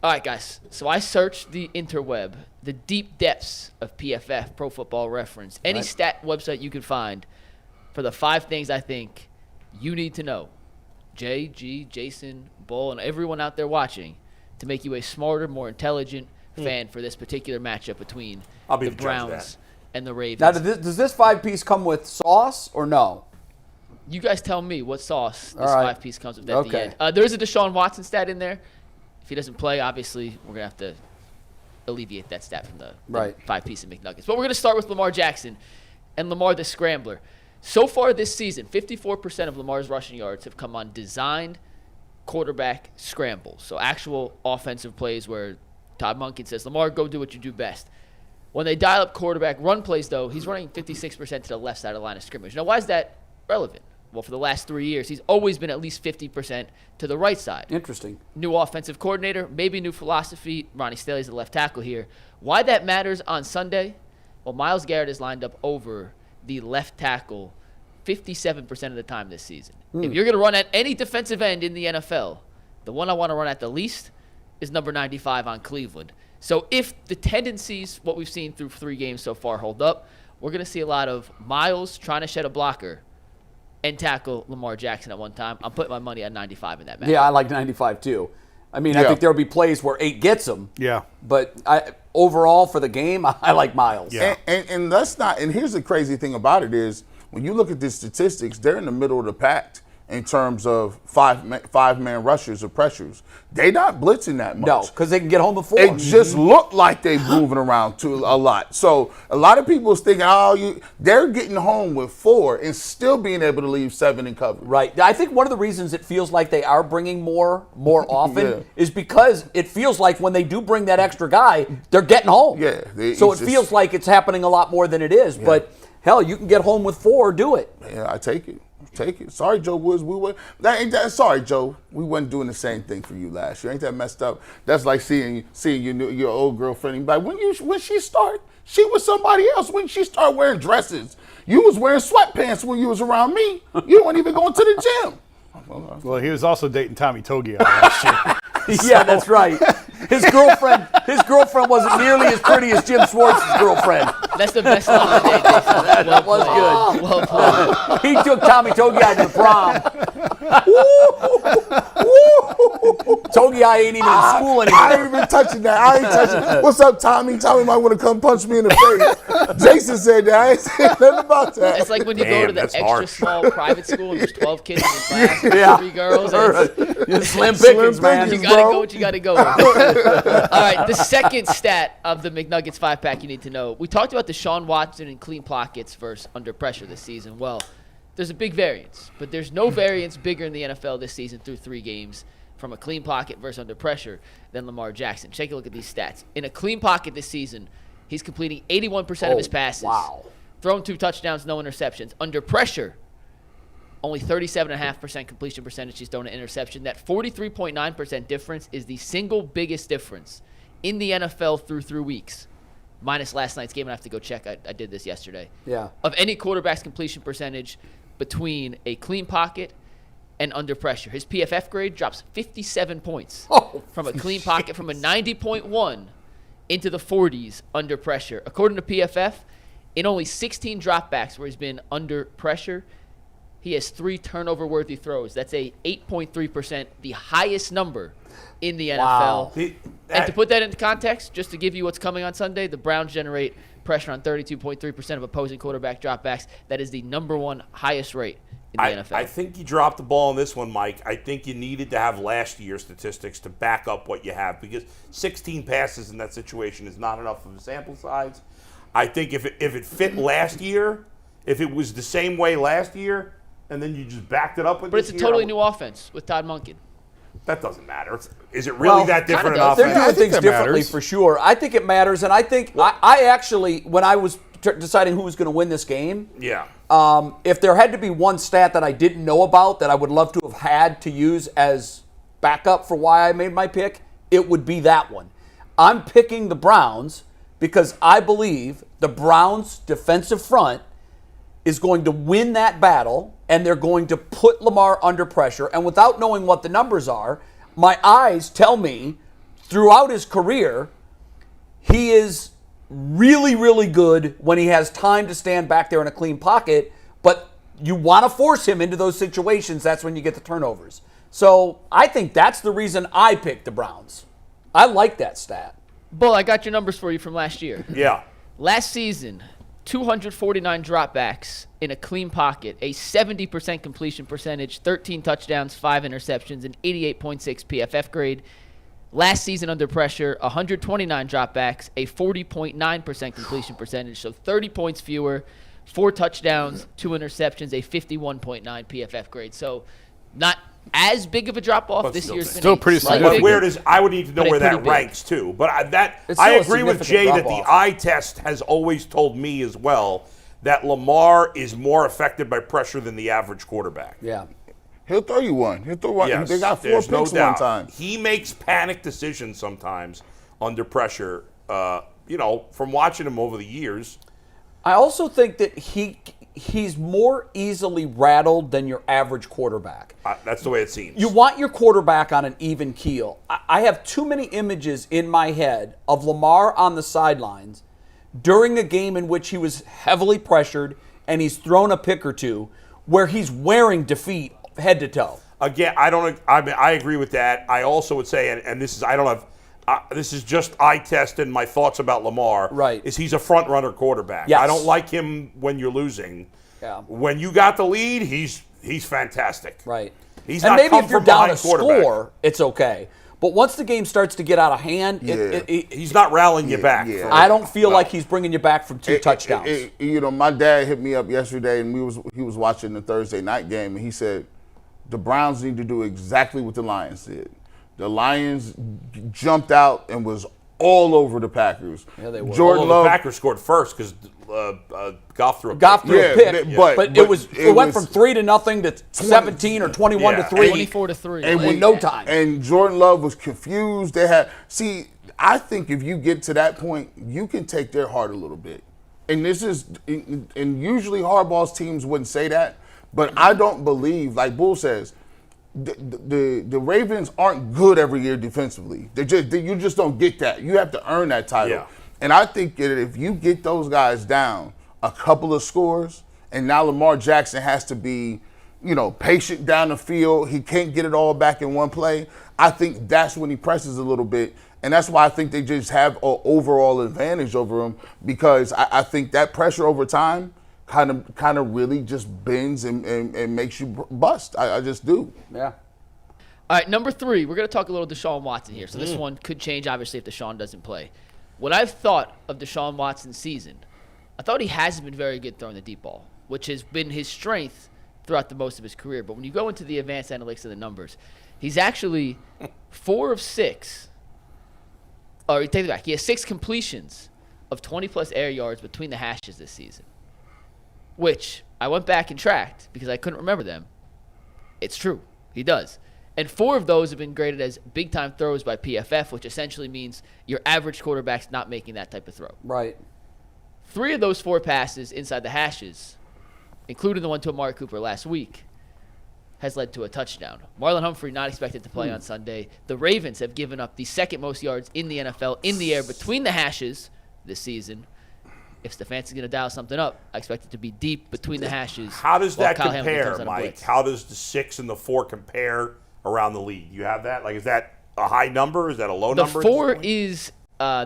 All right, guys. So I searched the interweb, the deep depths of PFF, Pro Football Reference, any stat website you could find for the 5 things I think you need to know. Jay, G, Jason, Bull, and everyone out there watching to make you a smarter, more intelligent fan for this particular matchup between the Browns and the Ravens. Now, does this 5-piece come with sauce or no? You guys tell me what sauce this 5-piece comes with at the end. There is a Deshaun Watson stat in there. If he doesn't play, obviously, we're going to have to alleviate that stat from the 5-piece of McNuggets. But we're going to start with Lamar Jackson and Lamar the Scrambler. So far this season, 54% of Lamar's rushing yards have come on designed quarterback scrambles. So actual offensive plays where Todd Monken says, Lamar, go do what you do best. When they dial up quarterback run plays, though, he's running 56% to the left side of the line of scrimmage. Now, why is that relevant? Well, for the last 3 years, he's always been at least 50% to the right side. Interesting. New offensive coordinator, maybe new philosophy. Ronnie Staley's the left tackle here. Why that matters on Sunday? Well, Myles Garrett is lined up over the left tackle 57% of the time this season. If you're going to run at any defensive end in the NFL, the one I want to run at the least is number 95 on Cleveland. So if the tendencies, what we've seen through 3 games so far, hold up, we're going to see a lot of Myles trying to shed a blocker and tackle Lamar Jackson at one time. I'm putting my money at 95 in that match. Yeah, I like 95 too. I mean, I think there'll be plays where 8 gets him. Yeah. But overall for the game, I like Myles. Yeah. And that's not. And here's the crazy thing about it is when you look at the statistics, they're in the middle of the pack in terms of five-man rushers or pressures. They not blitzing that much. No, because they can get home before. It just looked like they moving around too a lot. So a lot of people is thinking, they're getting home with 4 and still being able to leave 7 in coverage. Right. I think one of the reasons it feels like they are bringing more often is because it feels like when they do bring that extra guy, they're getting home. Yeah. So it feels like it's happening a lot more than it is. Yeah. But hell, you can get home with 4, do it. Yeah, I take it. Take it. Sorry, Joe Woods. Sorry, Joe. We wasn't doing the same thing for you last year. Ain't that messed up? That's like seeing your old girlfriend. And be like, when she start, she was somebody else. When she started wearing dresses, you was wearing sweatpants when you was around me. You weren't even going to the gym. Well, he was also dating Tommy Togiai last year. Yeah, that's right. His girlfriend wasn't nearly as pretty as Jim Schwartz's girlfriend. That's the best line of the day, Jason. That was good. Well played. He took Tommy Togiai to the prom. Togiai ain't even in school anymore. I ain't even touching that. I ain't touching that. What's up, Tommy? Tommy might want to come punch me in the face. Jason said that. I ain't saying nothing about that. It's like when you go to the extra small private school and there's 12 kids in your class, 3 girls. Slim pickings, man. You got to go what you got to go with. All right, the second stat of the McNuggets 5-pack you need to know. We talked about Deshaun Watson and clean pockets versus under pressure this season. Well, there's a big variance, but there's no variance bigger in the NFL this season through 3 games from a clean pocket versus under pressure than Lamar Jackson. Take a look at these stats. In a clean pocket this season, he's completing 81% of his passes. Wow. Thrown 2 touchdowns, no interceptions. Under pressure, only 37.5% completion percentage. He's thrown an interception. That 43.9% difference is the single biggest difference in the NFL through 3 weeks, minus last night's game. I have to go check. I did this yesterday. Yeah. Of any quarterback's completion percentage between a clean pocket and under pressure. His PFF grade drops 57 points from a clean pocket from a 90.1 into the 40s under pressure. According to PFF, in only 16 dropbacks where he's been under pressure, he has 3 turnover-worthy throws. That's a 8.3%, the highest number in the NFL. Wow. And to put that into context, just to give you what's coming on Sunday, the Browns generate pressure on 32.3% of opposing quarterback dropbacks. That is the number 1 highest rate in the NFL. I think you dropped the ball on this one, Mike. I think you needed to have last year's statistics to back up what you have because 16 passes in that situation is not enough of a sample size. I think if it fit last year, if it was the same way last year, and then you just backed it up with But it's a totally new offense with Todd Monken. That doesn't matter. Is it really that different an They're offense? doing things differently for sure. I think it matters, and I think I actually, when I was deciding who was going to win this game, if there had to be one stat that I didn't know about that I would love to have had to use as backup for why I made my pick, it would be that one. I'm picking the Browns because I believe the Browns' defensive front is going to win that battle, and they're going to put Lamar under pressure. And without knowing what the numbers are, my eyes tell me throughout his career, he is really, really good when he has time to stand back there in a clean pocket, but you want to force him into those situations. That's when you get the turnovers. So I think that's the reason I picked the Browns. I like that stat. Bull, I got your numbers for you from last year. Yeah. Last season, 249 dropbacks in a clean pocket, a 70% completion percentage, 13 touchdowns, 5 interceptions, an 88.6 PFF grade. Last season under pressure, 129 dropbacks, a 40.9% completion percentage, so 30 points fewer, 4 touchdowns, 2 interceptions, a 51.9 PFF grade. So not as big of a drop-off this year's. Still pretty significant. But where does I would need to know where that ranks too. But I agree with Jay that the eye test has always told me as well that Lamar is more affected by pressure than the average quarterback. Yeah. He'll throw you one. He'll throw one. Yes, They got 4 picks one time. He makes panic decisions sometimes under pressure. From watching him over the years. I also think that he's more easily rattled than your average quarterback. That's the way it seems. You want your quarterback on an even keel. I have too many images in my head of Lamar on the sidelines during a game in which he was heavily pressured and he's thrown a pick or two where he's wearing defeat head to toe. Again, I agree with that. I also would say, and this is, I don't have, this is just eye test and my thoughts about Lamar. Right. Is he's a front runner quarterback. Yes. I don't like him when you're losing. Yeah. When you got the lead, he's fantastic. Right. He's and not maybe come if you're from down behind a quarterback. score, it's okay. But once the game starts to get out of hand, he's not rallying you back. Yeah. I don't feel like he's bringing you back from 2 touchdowns. My dad hit me up yesterday, and he was watching the Thursday night game, and he said the Browns need to do exactly what the Lions did. The Lions jumped out and was all over the Packers. Yeah, they were. The Packers scored first because Goff threw a pick. But it went from 3-0 to 17 or 21 to 3, 24 to 3, in no time. And Jordan Love was confused. I think if you get to that point, you can take their heart a little bit. And usually Harbaugh's teams wouldn't say that, but I don't believe, like Bull says, the Ravens aren't good every year defensively. You just don't get that. You have to earn that title. Yeah. And I think that if you get those guys down a couple of scores, and now Lamar Jackson has to be, patient down the field. He can't get it all back in one play. I think that's when he presses a little bit. And that's why I think they just have an overall advantage over him, because I think that pressure over time kind of really just bends and makes you bust. I just do. Yeah. All right, number 3, we're going to talk a little Deshaun Watson here. So this one could change, obviously, if Deshaun doesn't play. What I've thought of Deshaun Watson's season, I thought he hasn't been very good throwing the deep ball, which has been his strength throughout the most of his career. But when you go into the advanced analytics of the numbers, he's actually 4 of 6. Or take it back. He has 6 completions of 20-plus air yards between the hashes this season, which I went back and tracked because I couldn't remember them. It's true. He does. And 4 of those have been graded as big-time throws by PFF, which essentially means your average quarterback's not making that type of throw. Right. 3 of those 4 passes inside the hashes, including the one to Amari Cooper last week, has led to a touchdown. Marlon Humphrey not expected to play on Sunday. The Ravens have given up the 2nd most yards in the NFL in the air between the hashes this season. If Stefanski's going to dial something up, I expect it to be deep between the hashes. How does that compare, Mike? How does the 6 and the 4 compare around the league? You have that? Like, is that a high number? Is that a low number? The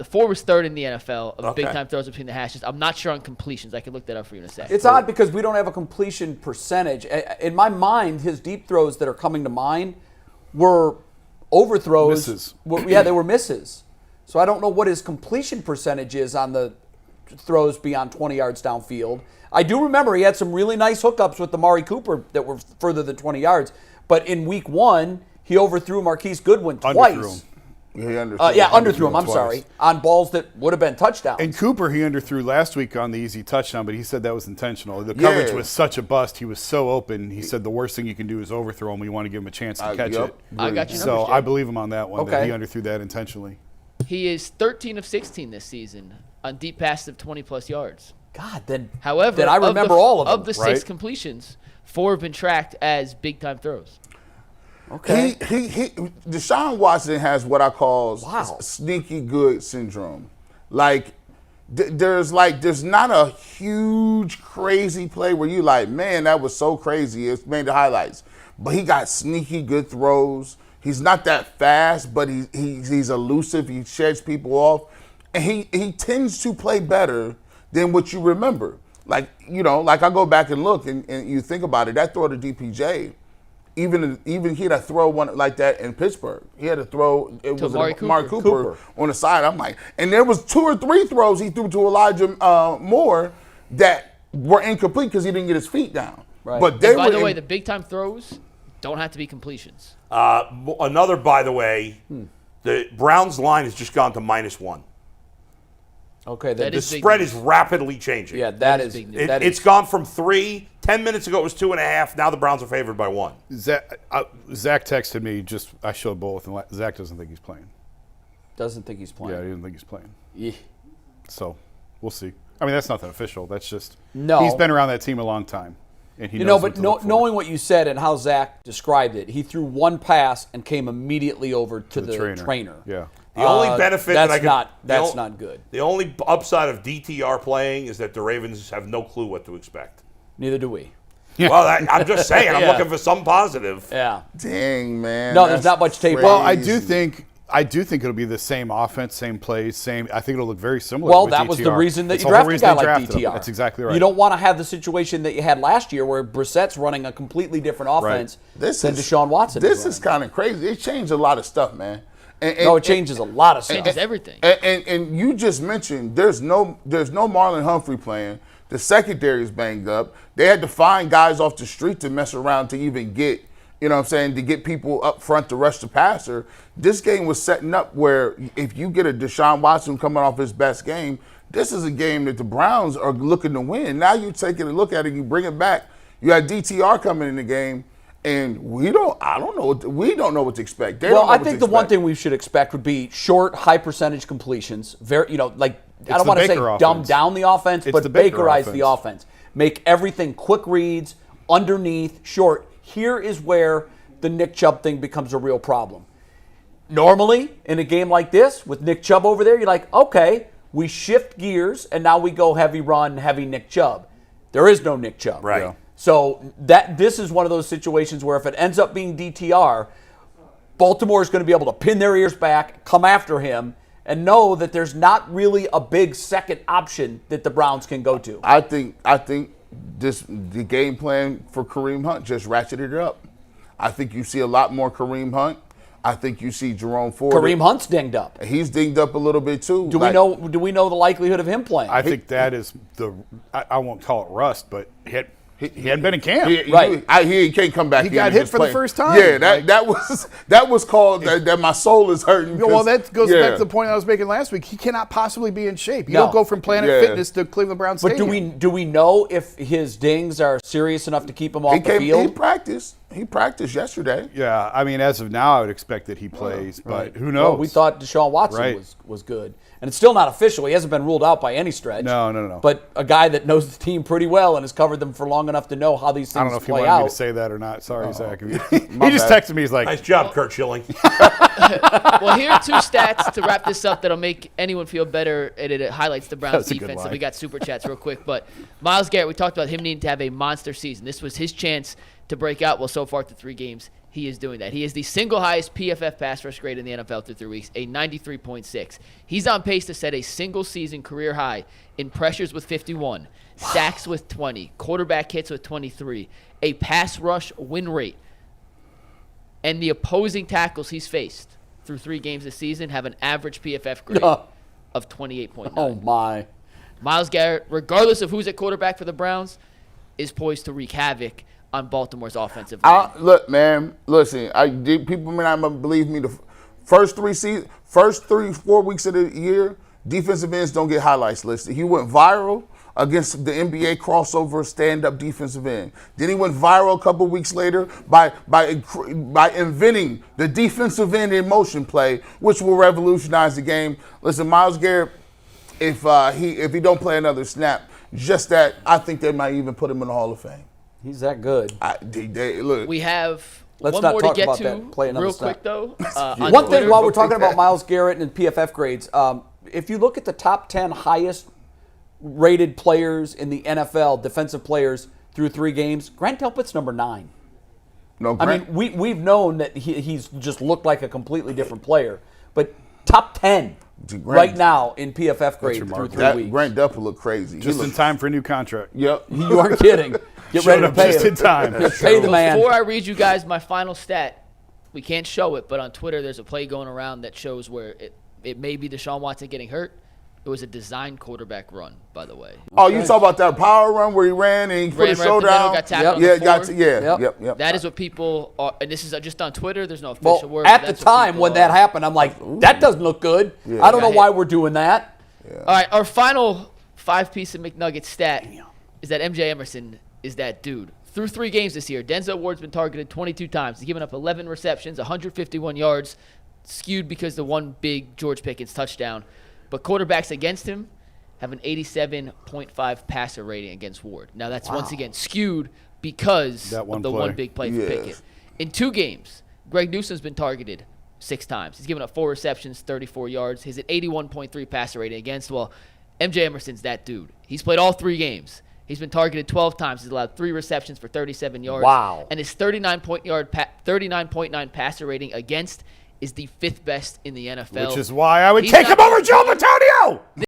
4 was 3rd in the NFL of big-time throws between the hashes. I'm not sure on completions. I can look that up for you in a second. It's odd because we don't have a completion percentage. In my mind, his deep throws that are coming to mind were overthrows. Misses. They were misses. So I don't know what his completion percentage is on the throws beyond 20 yards downfield. I do remember he had some really nice hookups with Amari Cooper that were further than 20 yards. But in week 1, he overthrew Marquise Goodwin twice. Underthrew him. Underthrew him. I'm sorry, on balls that would have been touchdowns. And Cooper, he underthrew last week on the easy touchdown, but he said that was intentional. The coverage was such a bust. He was so open. He said the worst thing you can do is overthrow him. You want to give him a chance to catch it. I got you. So I believe him on that one. That he underthrew that intentionally. He is 13 of 16 this season on deep passes of 20-plus yards. God, then However, I remember all of them. Of the 6 completions, 4 have been tracked as big-time throws. Okay. Deshaun Watson has what I call sneaky good syndrome. Like, there's not a huge crazy play where you like, man, that was so crazy. It's made the highlights. But he got sneaky good throws. He's not that fast, but he's elusive. He sheds people off. And he tends to play better than what you remember. Like, like I go back and look and you think about it, that throw to DPJ, even he had to throw one like that in Pittsburgh. He had to throw it was Mark Cooper on the side. I'm like, and there was 2 or 3 throws he threw to Elijah Moore that were incomplete because he didn't get his feet down. Right. But by the way, the big time throws don't have to be completions. Another, by the way, the Browns line has just gone to -1. Okay, the spread is rapidly changing. Yeah, that is big news. It's gone from 3. 10 minutes ago it was 2.5. Now the Browns are favored by 1. Zach texted me. I showed both, and Zach doesn't think he's playing. Doesn't think he's playing. Yeah, he doesn't think he's playing. Yeah. So we'll see. I mean, that's nothing official. That's just he's been around that team a long time, and he knows. But knowing what you said and how Zach described it, he threw one pass and came immediately over to the trainer. Yeah. The only benefit that's not good. The only upside of DTR playing is that the Ravens have no clue what to expect. Neither do we. Yeah. Well, I'm just saying. I'm looking for some positive. Yeah. Dang, man. No, there's not much tape. Well, I do think it'll be the same offense, same plays, same. I think it'll look very similar. Well, with that DTR. was the reason that It's you the whole drafted a reason guy they like drafted DTR. him. That's exactly right. You don't want to have the situation that you had last year where Brissett's running a completely different offense than Deshaun Watson. This is kind of crazy. It changed a lot of stuff, man. It changes a lot of stuff. Changes everything. And you just mentioned there's no Marlon Humphrey playing. The secondary is banged up. They had to find guys off the street to mess around to even get, to get people up front to rush the passer. This game was setting up where if you get a Deshaun Watson coming off his best game, this is a game that the Browns are looking to win. Now you take a look at it, you bring it back. You had DTR coming in the game. And we don't know what to expect. I think the one thing we should expect would be short, high percentage completions. Very, I don't want to say dumb down the offense, but Bakerize the offense. Make everything quick reads, underneath, short. Here is where the Nick Chubb thing becomes a real problem. Normally, in a game like this, with Nick Chubb over there, you're like, okay, we shift gears, and now we go heavy run, heavy Nick Chubb. There is no Nick Chubb. Right. Yeah. So this is one of those situations where if it ends up being DTR, Baltimore is going to be able to pin their ears back, come after him, and know that there's not really a big second option that the Browns can go to. I think the game plan for Kareem Hunt just ratcheted it up. I think you see a lot more Kareem Hunt. I think you see Jerome Ford. Kareem Hunt's dinged up. He's dinged up a little bit too. Do we know the likelihood of him playing? I think that is I won't call it rust, but he hadn't been in camp. He can't come back. He got hit for the first time. Yeah, that was called that my soul is hurting. Well, that goes back to the point I was making last week. He cannot possibly be in shape. You don't go from Planet Fitness to Cleveland Browns Stadium. But do we know if his dings are serious enough to keep him off the field? He practiced yesterday. Yeah, I mean, as of now, I would expect that he plays, but who knows? Well, we thought Deshaun Watson was good. And it's still not official. He hasn't been ruled out by any stretch. No. But a guy that knows the team pretty well and has covered them for long enough to know how these things play out. I don't know if he wanted me to say that or not. Sorry, Zach. He just texted me. He's like, nice job, Kurt Schilling. Well, here are 2 stats to wrap this up that'll make anyone feel better, and it highlights the Browns' defense. And we got super chats real quick. But Myles Garrett, we talked about him needing to have a monster season. This was his chance to break out. Well, so far through 3 games, he is doing that. He is the single highest PFF pass rush grade in the NFL through 3 weeks, a 93.6. He's on pace to set a single-season career high in pressures with 51, sacks with 20, quarterback hits with 23, a pass rush win rate. And the opposing tackles he's faced through 3 games this season have an average PFF grade of 28.9. Oh, my. Myles Garrett, regardless of who's at quarterback for the Browns, is poised to wreak havoc on Baltimore's offensive line. Look, man, listen, people may not believe me. The first 3-4 weeks of the year, defensive ends don't get highlights listed. He went viral against the NBA crossover stand-up defensive end. Then he went viral a couple weeks later by inventing the defensive end in motion play, which will revolutionize the game. Listen, Myles Garrett, if he don't play another snap, just that, I think they might even put him in the Hall of Fame. He's that good. Look. We have Let's One not more talk to get about to that. Play another real snap. quick, though. One thing while we're talking about Myles Garrett and PFF grades, if you look at the top 10 highest rated players in the NFL, defensive players through 3 games, Grant Delpit's number 9. No, I mean, we've known that he's just looked like a completely different player, but top 10 right now in PFF grade through 3 weeks. Grant Delpit looked crazy. Just in time for a new contract. Yep. You aren't kidding. Get ready to pay just him. in time. Pay the man. Before I read you guys my final stat, we can't show it, but on Twitter there's a play going around that shows where it may be Deshaun Watson getting hurt. It was a designed quarterback run, by the way. Oh, you talk about that power run where he ran and he put his shoulder down? Got tackled on the floor. Yep. That is what people are, and this is just on Twitter. There's no official word. At the time when that happened, I'm like, that doesn't look good. Yeah. I don't know why we're doing that. Yeah. All right, our final 5-piece of McNugget stat is that MJ Emerson is that dude. Through 3 games this year, Denzel Ward's been targeted 22 times. He's given up 11 receptions, 151 yards, skewed because the one big George Pickens touchdown. But quarterbacks against him have an 87.5 passer rating against Ward. Now, that's once again skewed because of the one big play for Pickett. In 2 games, Greg Newsom's been targeted 6 times. He's given up 4 receptions, 34 yards. He's at 81.3 passer rating against. Well, MJ Emerson's that dude. He's played all 3 games. He's been targeted 12 times. He's allowed 3 receptions for 37 yards. Wow. And his 39.9 passer rating against is the 5th best in the NFL. Which is why I would take him over Joe Antonio.